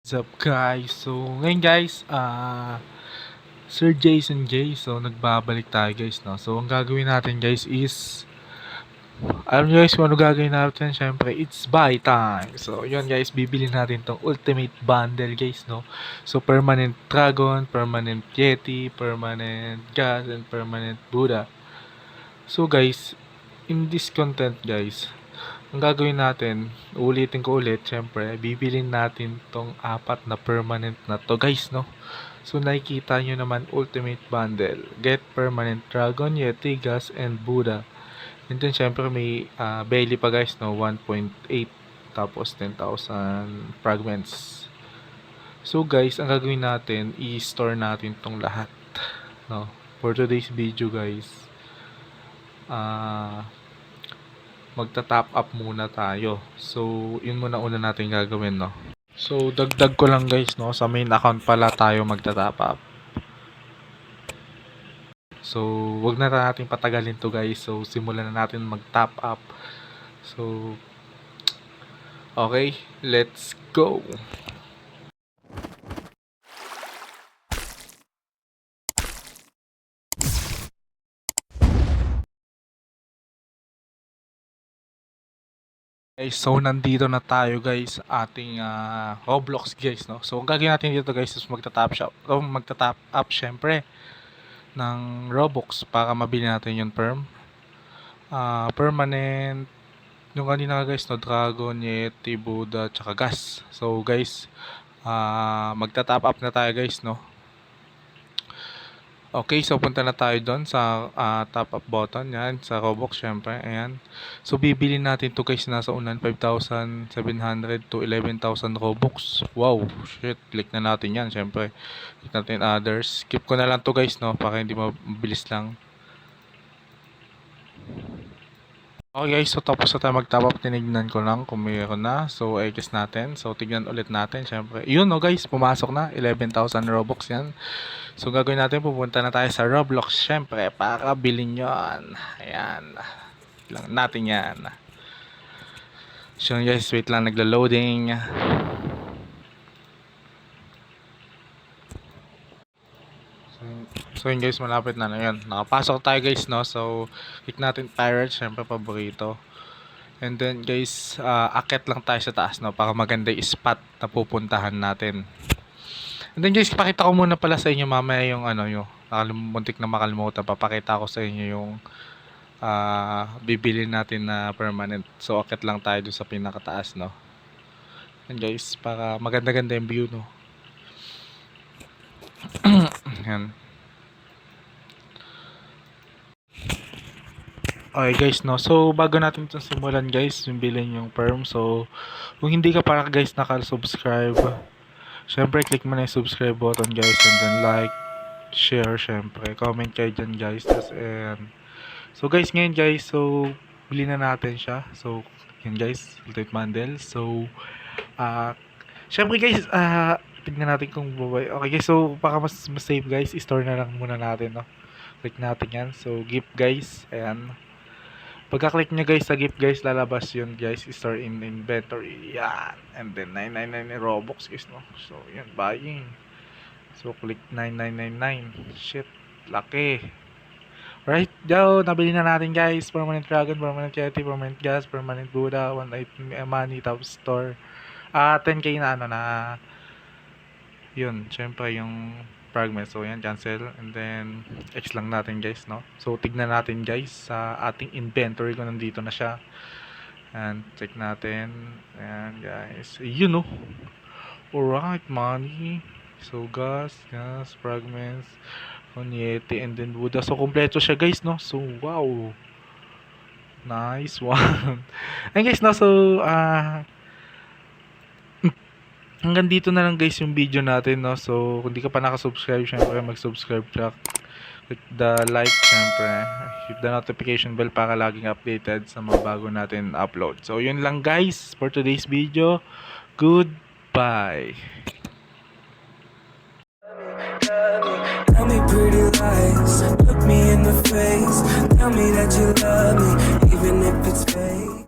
What's up guys? So ngayon guys, Sir Jason J. So nagbabalik tayo guys, no? So ang gagawin natin guys is, alam nyo guys kung ano gagawin natin? Syempre, it's buy time. So yun guys, bibili natin tong ultimate bundle guys, no? So permanent dragon, permanent yeti, permanent gas, and permanent Buddha. So guys, in this content guys, ang gagawin natin, ulitin ko ulit, syempre, bibilin natin tong apat na permanent na to guys, no? So nakikita nyo naman, ultimate bundle, get permanent dragon, yeti, gas, and Buddha. And then syempre may belly pa guys, no? 1.8 tapos 10,000 fragments. So guys, ang gagawin natin, i-store natin tong lahat, no? For today's video guys, magta-top up muna tayo. So, yun muna una natin gagawin, no? So, dagdag ko lang guys, no? Sa main account pala tayo magta-top up. So, wag na natin patagalin to guys. So, simulan na natin mag-top up. So, okay, let's go! Okay, so nandito na tayo guys ating Roblox guys, no. So ang gagawin natin dito guys is magta-top up syempre ng Robux para mabili natin yung permanent yung kanina guys, no, Dragon, Yeti, Buddha, tsaka Gas. So guys, magta-top up na tayo guys, no. Okay, so punta na tayo doon sa top up button, yan, sa Roblox syempre, ayan. So bibili natin to guys, nasa unan 5,700 to 11,000 Robux. Wow, shit, click na natin yan syempre. Click natin others. Skip ko na lang to guys, no, para hindi mabilis lang. Okay guys, so tapos na tayo mag-top up, tinignan ko lang kung mayroon na. So I-guess natin. So tignan ulit natin, syempre. Yun no guys, pumasok na, 11,000 Robux yan. So gagawin natin, pupunta na tayo sa Roblox syempre para bilhin yun. Ayan. Lang natin yan. So guys, wait lang, naglo-loading. So yun guys, malapit na yun. Nakapasok tayo guys, no. So click natin pirate, syempre paborito. And then guys, akit lang tayo sa taas, no, para maganda yung spot na pupuntahan natin. And then guys, pakita ko muna pala sa inyo mamaya yung yung muntik na makalimutan. Papakita ko sa inyo yung bibili natin na permanent. So akit lang tayo dun sa pinakataas, no. And guys, para maganda-ganda yung view, no. Yan. Okay guys, no. So bago natin itong simulan guys, yung bilhin yung perm. So kung hindi ka pa guys naka-subscribe, syempre click mo na yung subscribe button guys, and then like, share, syempre comment kayo dyan guys. And so guys, ngayon guys, so bilhin na natin siya. So yan guys, ultimate bundle. So syempre guys, tignan natin kung buhay. Okay guys, so para mas safe guys, i-store na lang muna natin, no. Click natin yan. So gift guys, ayan. Pagka-click nyo guys sa gift guys, lalabas yun guys, store in inventory, yan. And then 999 Robux guys, no. So yan, buying. So click 9999. Shit, laki. Right, yo, nabili na natin guys. Permanent Dragon, permanent Yeti, permanent Gas, permanent Buddha, 1 money, top store. 10k na na yun, syempre yung fragment. So yan, cancel, and then X lang natin guys, no. So tignan natin guys sa ating inventory kung nandito na siya, and check natin. Ayan guys, yun no. Alright, money. So gas, fragments, Yeti, and then Buddha. So kompleto siya guys, no. So wow, nice one. And guys, no, so hanggang dito na lang guys yung video natin, no. So kung di ka pa nakasubscribe, syempre mag-subscribe ka, click the like, syempre hit the notification bell para laging updated sa mga bago natin upload. So yun lang guys for today's video. Goodbye. Tell me pretty lies, look me in the face, tell me that you love me, even if it's fake.